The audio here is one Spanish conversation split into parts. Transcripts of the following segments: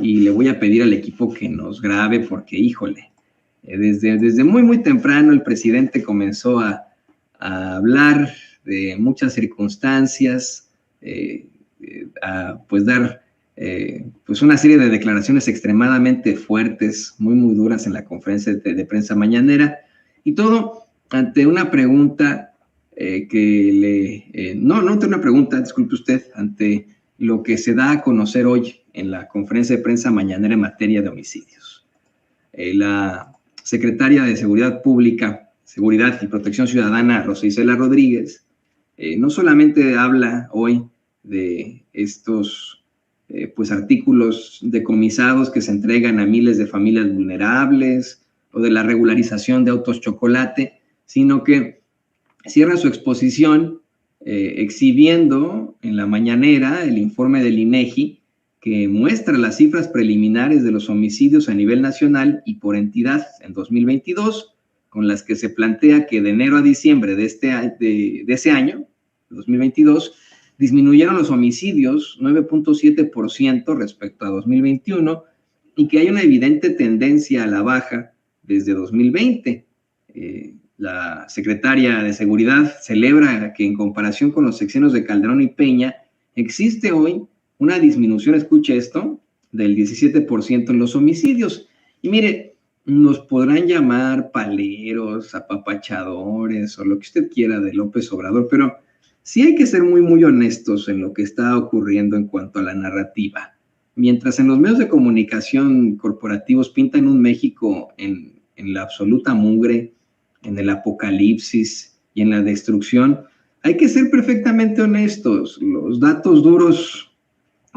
y le voy a pedir al equipo que nos grabe porque, híjole, desde muy, muy temprano el presidente comenzó a hablar de muchas circunstancias, a pues dar pues una serie de declaraciones extremadamente fuertes, muy, muy duras en la conferencia de prensa mañanera, y todo ante una pregunta no ante una pregunta, disculpe usted, ante lo que se da a conocer hoy en la conferencia de prensa mañanera en materia de homicidios. La secretaria de Seguridad Pública, Seguridad y Protección Ciudadana, Rosa Isela Rodríguez, no solamente habla hoy de estos pues artículos decomisados que se entregan a miles de familias vulnerables o de la regularización de autos chocolate, sino que cierra su exposición exhibiendo en la mañanera el informe del INEGI que muestra las cifras preliminares de los homicidios a nivel nacional y por entidad en 2022, con las que se plantea que de enero a diciembre de ese año, 2022, disminuyeron los homicidios 9.7% respecto a 2021 y que hay una evidente tendencia a la baja desde 2020. La secretaria de Seguridad celebra que en comparación con los sexenios de Calderón y Peña, existe hoy una disminución, escuche esto, del 17% en los homicidios. Y mire, nos podrán llamar paleros, apapachadores o lo que usted quiera de López Obrador, pero sí hay que ser muy, muy honestos en lo que está ocurriendo en cuanto a la narrativa. Mientras en los medios de comunicación corporativos pintan un México en la absoluta mugre, en el apocalipsis y en la destrucción, hay que ser perfectamente honestos. Los datos duros,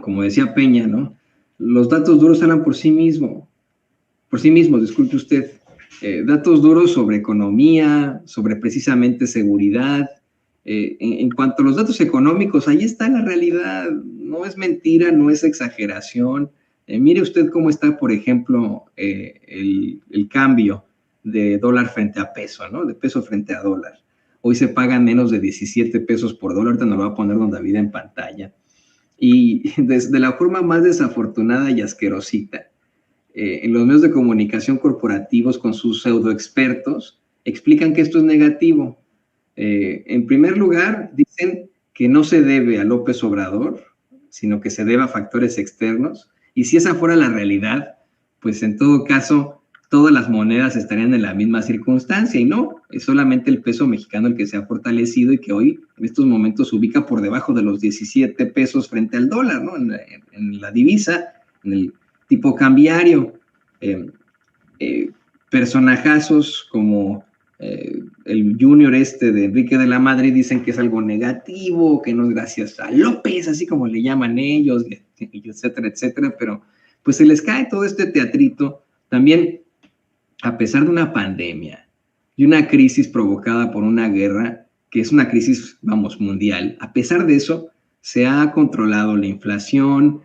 como decía Peña, ¿no? Los datos duros hablan por sí mismos, disculpe usted. Datos duros sobre economía, sobre precisamente seguridad. En cuanto a los datos económicos, ahí está la realidad. No es mentira, no es exageración. Mire usted cómo está, por ejemplo, el cambio de dólar frente a peso, ¿no? De peso frente a dólar. Hoy se pagan menos de 17 pesos por dólar, ahorita nos lo va a poner don David en pantalla. Y desde la forma más desafortunada y asquerosita, en los medios de comunicación corporativos con sus pseudoexpertos, explican que esto es negativo. En primer lugar, dicen que no se debe a López Obrador, sino que se debe a factores externos. Y si esa fuera la realidad, pues en todo caso, todas las monedas estarían en la misma circunstancia, y no, es solamente el peso mexicano el que se ha fortalecido y que hoy en estos momentos se ubica por debajo de los 17 pesos frente al dólar, ¿no? En la divisa, en el tipo cambiario. Personajazos como el junior de Enrique de la Madrid dicen que es algo negativo, que no es gracias a López, así como le llaman ellos, etcétera, etcétera, pero pues se les cae todo este teatrito. También, a pesar de una pandemia y una crisis provocada por una guerra, que es una crisis, vamos, mundial, a pesar de eso, se ha controlado la inflación,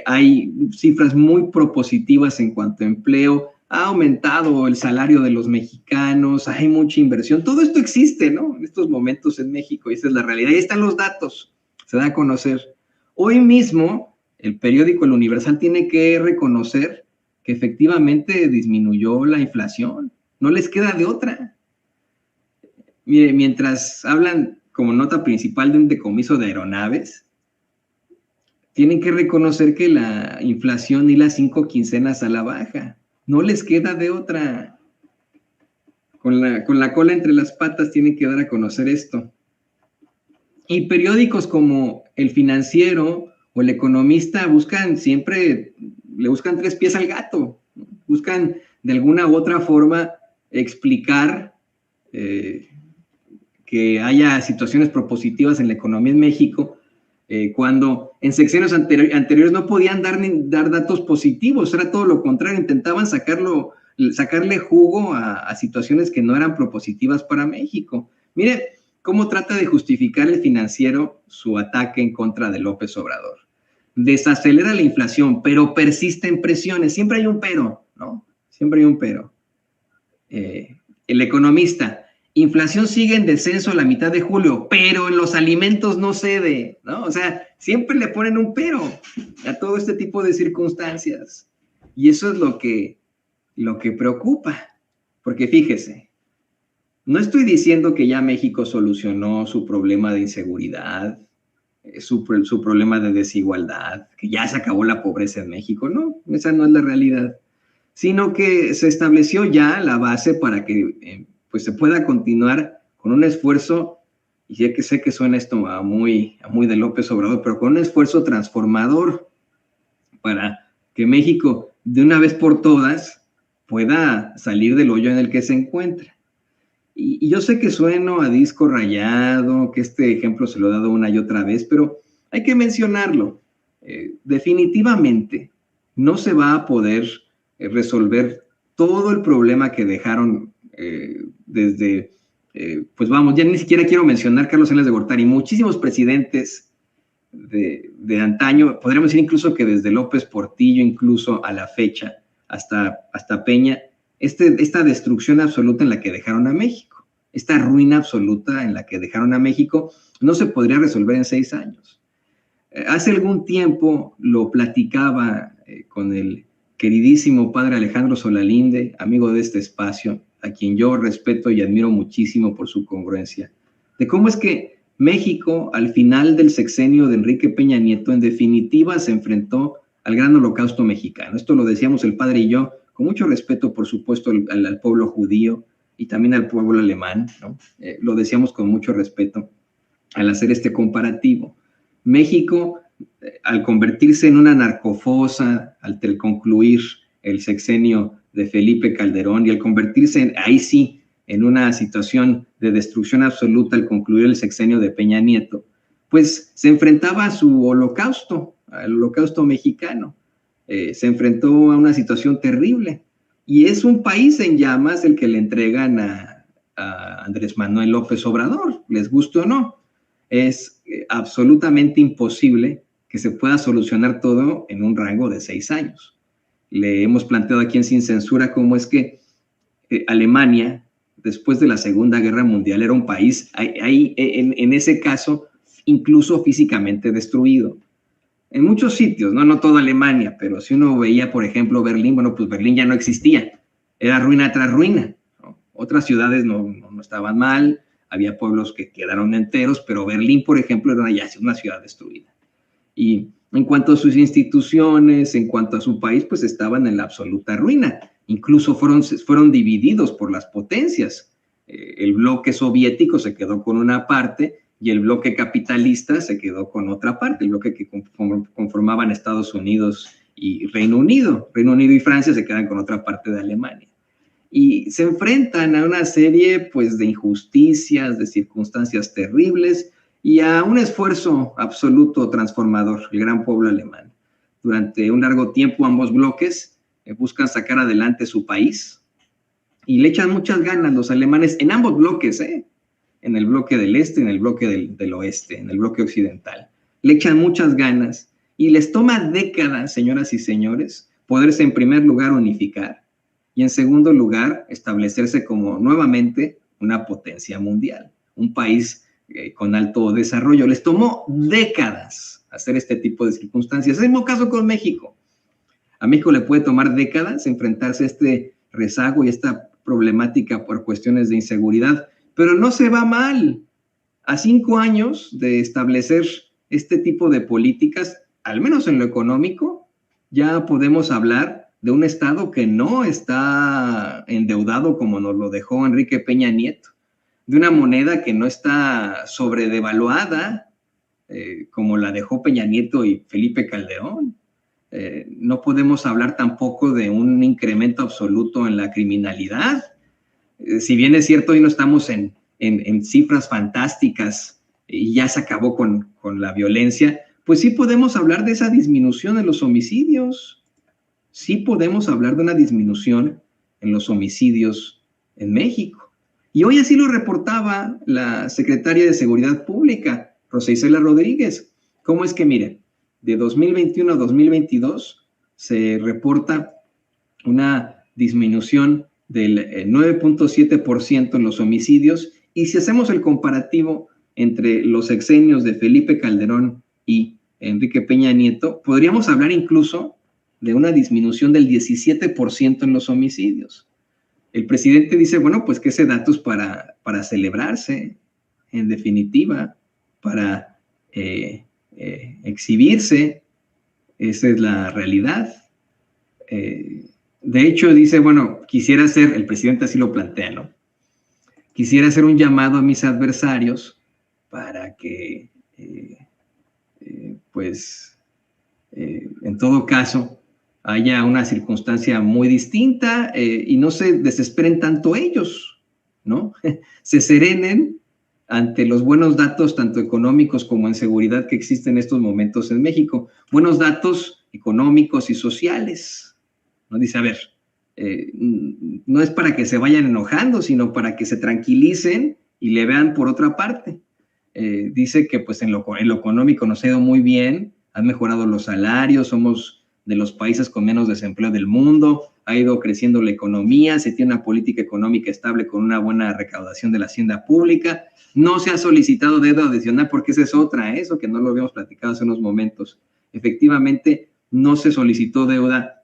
hay cifras muy propositivas en cuanto a empleo, ha aumentado el salario de los mexicanos, hay mucha inversión, todo esto existe, ¿no? En estos momentos en México, y esa es la realidad, ahí están los datos, se da a conocer. Hoy mismo, el periódico El Universal tiene que reconocer que efectivamente disminuyó la inflación, no les queda de otra. Mire, mientras hablan como nota principal de un decomiso de aeronaves, tienen que reconocer que la inflación y las 5 quincenas a la baja, no les queda de otra. Con la cola entre las patas tienen que dar a conocer esto. Y periódicos como El Financiero o El Economista le buscan tres pies al gato, buscan de alguna u otra forma explicar que haya situaciones propositivas en la economía en México, cuando en sexenios anteriores no podían dar datos positivos, era todo lo contrario, intentaban sacarle jugo a situaciones que no eran propositivas para México. Mire cómo trata de justificar El Financiero su ataque en contra de López Obrador. Desacelera la inflación, pero persisten presiones. Siempre hay un pero, ¿no? Siempre hay un pero. El Economista: inflación sigue en descenso a la mitad de julio, pero en los alimentos no cede, ¿no? O sea, Siempre le ponen un pero a todo este tipo de circunstancias. Y eso es lo que preocupa. Porque fíjese, no estoy diciendo que ya México solucionó su problema de inseguridad, su problema de desigualdad, que ya se acabó la pobreza en México. No, esa no es la realidad. Sino que se estableció ya la base para que pues se pueda continuar con un esfuerzo, y sé que suena esto a muy de López Obrador, pero con un esfuerzo transformador para que México de una vez por todas pueda salir del hoyo en el que se encuentra. Y yo sé que sueno a disco rayado, que este ejemplo se lo he dado una y otra vez, pero hay que mencionarlo. Definitivamente no se va a poder resolver todo el problema que dejaron desde, pues vamos, ya ni siquiera quiero mencionar Carlos Salinas de Gortari, muchísimos presidentes de antaño, podríamos decir incluso que desde López Portillo, incluso a la fecha, hasta Peña, esta destrucción absoluta en la que dejaron a México, esta ruina absoluta en la que dejaron a México, no se podría resolver en 6 años. Hace algún tiempo lo platicaba con el queridísimo padre Alejandro Solalinde, amigo de este espacio, a quien yo respeto y admiro muchísimo por su congruencia, de cómo es que México, al final del sexenio de Enrique Peña Nieto, en definitiva se enfrentó al gran holocausto mexicano. Esto lo decíamos el padre y yo, con mucho respeto, por supuesto, al pueblo judío y también al pueblo alemán, ¿no? Lo decíamos con mucho respeto al hacer este comparativo. México, al convertirse en una narcofosa, al concluir el sexenio de Felipe Calderón y al convertirse ahí sí en una situación de destrucción absoluta al concluir el sexenio de Peña Nieto, pues se enfrentaba a su holocausto, al holocausto mexicano. Se enfrentó a una situación terrible. Y es un país en llamas el que le entregan a Andrés Manuel López Obrador, les guste o no. Es absolutamente imposible que se pueda solucionar todo en un rango de 6 años. Le hemos planteado aquí en Sin Censura cómo es que Alemania, después de la Segunda Guerra Mundial, era un país, en ese caso, incluso físicamente destruido. En muchos sitios, no toda Alemania, pero si uno veía, por ejemplo, Berlín, bueno, pues Berlín ya no existía, era ruina tras ruina, ¿no? Otras ciudades no estaban mal, había pueblos que quedaron enteros, pero Berlín, por ejemplo, era ya una ciudad destruida. Y en cuanto a sus instituciones, en cuanto a su país, pues estaban en la absoluta ruina. Incluso fueron divididos por las potencias. El bloque soviético se quedó con una parte y el bloque capitalista se quedó con otra parte, el bloque que conformaban Estados Unidos y Reino Unido. Reino Unido y Francia se quedan con otra parte de Alemania. Y se enfrentan a una serie pues, de injusticias, de circunstancias terribles y a un esfuerzo absoluto transformador, el gran pueblo alemán. Durante un largo tiempo ambos bloques buscan sacar adelante su país y le echan muchas ganas los alemanes en ambos bloques, en el bloque del este, en el bloque del oeste, en el bloque occidental. Le echan muchas ganas y les toma décadas, señoras y señores, poderse en primer lugar unificar y en segundo lugar establecerse como nuevamente una potencia mundial, un país con alto desarrollo. Les tomó décadas hacer este tipo de circunstancias. Es el mismo caso con México. A México le puede tomar décadas enfrentarse a este rezago y esta problemática por cuestiones de inseguridad, pero no se va mal. A 5 años de establecer este tipo de políticas, al menos en lo económico, ya podemos hablar de un Estado que no está endeudado como nos lo dejó Enrique Peña Nieto, de una moneda que no está sobredevaluada como la dejó Peña Nieto y Felipe Calderón. No podemos hablar tampoco de un incremento absoluto en la criminalidad. Si bien es cierto, hoy no estamos en cifras fantásticas y ya se acabó con la violencia, pues sí podemos hablar de esa disminución en los homicidios. Sí podemos hablar de una disminución en los homicidios en México. Y hoy así lo reportaba la secretaria de Seguridad Pública, Rosa Isela Rodríguez. ¿Cómo es que, miren, de 2021 a 2022 se reporta una disminución del 9.7% en los homicidios? Y si hacemos el comparativo entre los sexenios de Felipe Calderón y Enrique Peña Nieto, podríamos hablar incluso de una disminución del 17% en los homicidios. El presidente dice, bueno, pues que ese dato es para celebrarse, en definitiva, para exhibirse. Esa es la realidad. De hecho, dice, bueno, quisiera hacer, el presidente así lo plantea, ¿no? Quisiera hacer un llamado a mis adversarios para que, en todo caso, haya una circunstancia muy distinta y no se desesperen tanto ellos, ¿no? Se serenen ante los buenos datos, tanto económicos como en seguridad, que existen en estos momentos en México. Buenos datos económicos y sociales, ¿no? Dice, a ver, no es para que se vayan enojando, sino para que se tranquilicen y le vean por otra parte. Dice que pues en lo económico nos ha ido muy bien, han mejorado los salarios, somos de los países con menos desempleo del mundo, ha ido creciendo la economía, se tiene una política económica estable con una buena recaudación de la hacienda pública, no se ha solicitado deuda adicional, porque esa es otra, eso que no lo habíamos platicado hace unos momentos. Efectivamente, no se solicitó deuda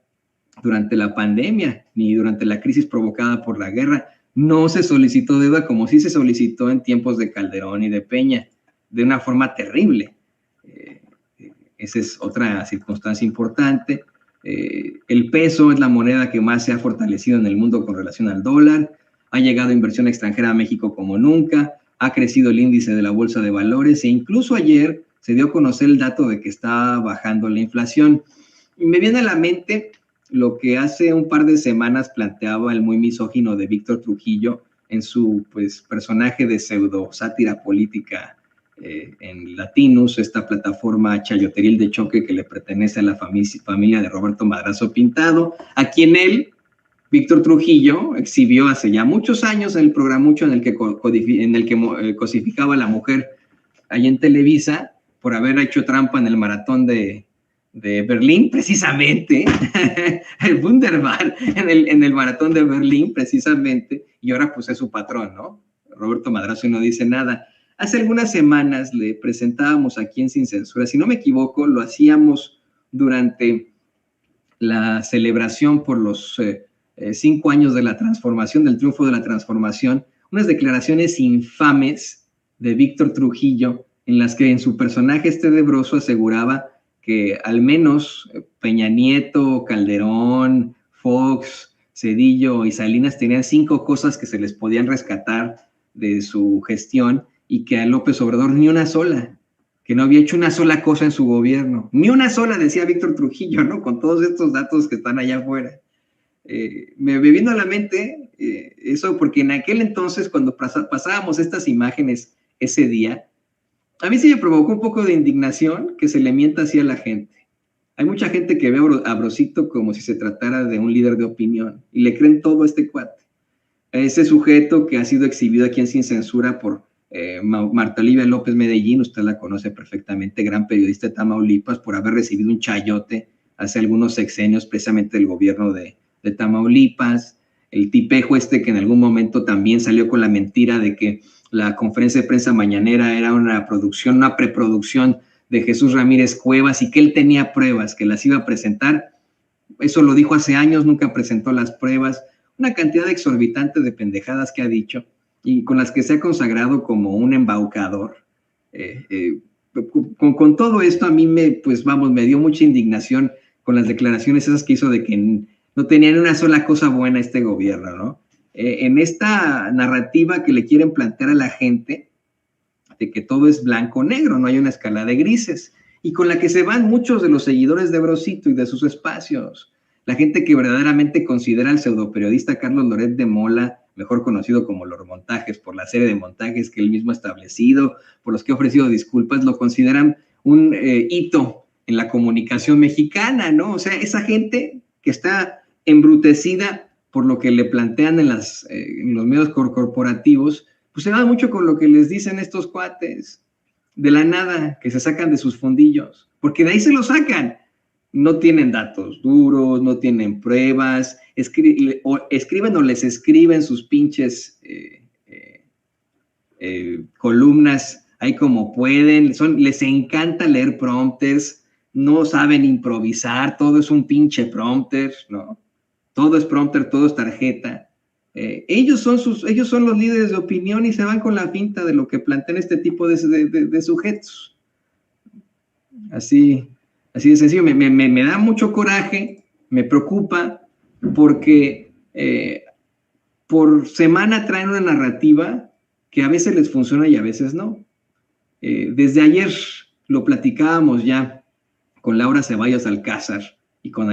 durante la pandemia, ni durante la crisis provocada por la guerra. No se solicitó deuda como sí se solicitó en tiempos de Calderón y de Peña, de una forma terrible. Esa es otra circunstancia importante. El peso es la moneda que más se ha fortalecido en el mundo con relación al dólar. Ha llegado inversión extranjera a México como nunca. Ha crecido el índice de la bolsa de valores e incluso ayer se dio a conocer el dato de que está bajando la inflación. Y me viene a la mente lo que hace un par de semanas planteaba el muy misógino de Víctor Trujillo en su personaje de pseudo sátira política en Latinus, esta plataforma chayoteril de choque que le pertenece a la familia de Roberto Madrazo Pintado, a quien él, Víctor Trujillo, exhibió hace ya muchos años en el programucho en el que cosificaba a la mujer allá en Televisa por haber hecho trampa en el maratón de Berlín, precisamente, el Wunderbar en el maratón de Berlín, precisamente, y ahora pues es su patrón, ¿no? Roberto Madrazo, y no dice nada. Hace algunas semanas le presentábamos aquí en Sin Censura, si no me equivoco, lo hacíamos durante la celebración por los 5 años de la transformación, del triunfo de la transformación, unas declaraciones infames de Víctor Trujillo, en las que en su personaje tenebroso aseguraba que al menos Peña Nieto, Calderón, Fox, Zedillo y Salinas tenían 5 cosas que se les podían rescatar de su gestión y que a López Obrador ni una sola, que no había hecho una sola cosa en su gobierno, ni una sola, decía Víctor Trujillo, ¿no? Con todos estos datos que están allá afuera. Me vino a la mente eso porque en aquel entonces, cuando pasábamos estas imágenes ese día, a mí sí me provocó un poco de indignación que se le mienta así a la gente. Hay mucha gente que ve a Brosito como si se tratara de un líder de opinión y le creen todo a este cuate. A ese sujeto que ha sido exhibido aquí en Sin Censura por Marta Olivia López Medellín, usted la conoce perfectamente, gran periodista de Tamaulipas, por haber recibido un chayote hace algunos sexenios precisamente del gobierno de Tamaulipas, el tipejo que en algún momento también salió con la mentira de que la conferencia de prensa mañanera era una preproducción de Jesús Ramírez Cuevas y que él tenía pruebas, que las iba a presentar. Eso lo dijo hace años, nunca presentó las pruebas. Una cantidad exorbitante de pendejadas que ha dicho y con las que se ha consagrado como un embaucador. Con todo esto a mí me dio mucha indignación con las declaraciones esas que hizo de que no tenían una sola cosa buena este gobierno, ¿no? En esta narrativa que le quieren plantear a la gente de que todo es blanco-negro, no hay una escala de grises, y con la que se van muchos de los seguidores de Brosito y de sus espacios. La gente que verdaderamente considera al pseudoperiodista Carlos Loret de Mola, mejor conocido como Los Montajes, por la serie de montajes que él mismo ha establecido, por los que ha ofrecido disculpas, lo consideran un hito en la comunicación mexicana, ¿no? O sea, esa gente que está embrutecida por lo que le plantean en los medios corporativos, pues se va mucho con lo que les dicen estos cuates, de la nada, que se sacan de sus fundillos, porque de ahí se lo sacan. No tienen datos duros, no tienen pruebas, escriben o les escriben sus pinches columnas ahí como pueden, les encanta leer prompters, no saben improvisar, todo es un pinche prompter, ¿no? Todo es prompter, todo es tarjeta. Ellos son los líderes de opinión y se van con la finta de lo que plantean este tipo de sujetos. Así de sencillo. Me da mucho coraje, me preocupa, porque por semana traen una narrativa que a veces les funciona y a veces no. Desde ayer lo platicábamos ya con Laura Ceballos Alcázar y con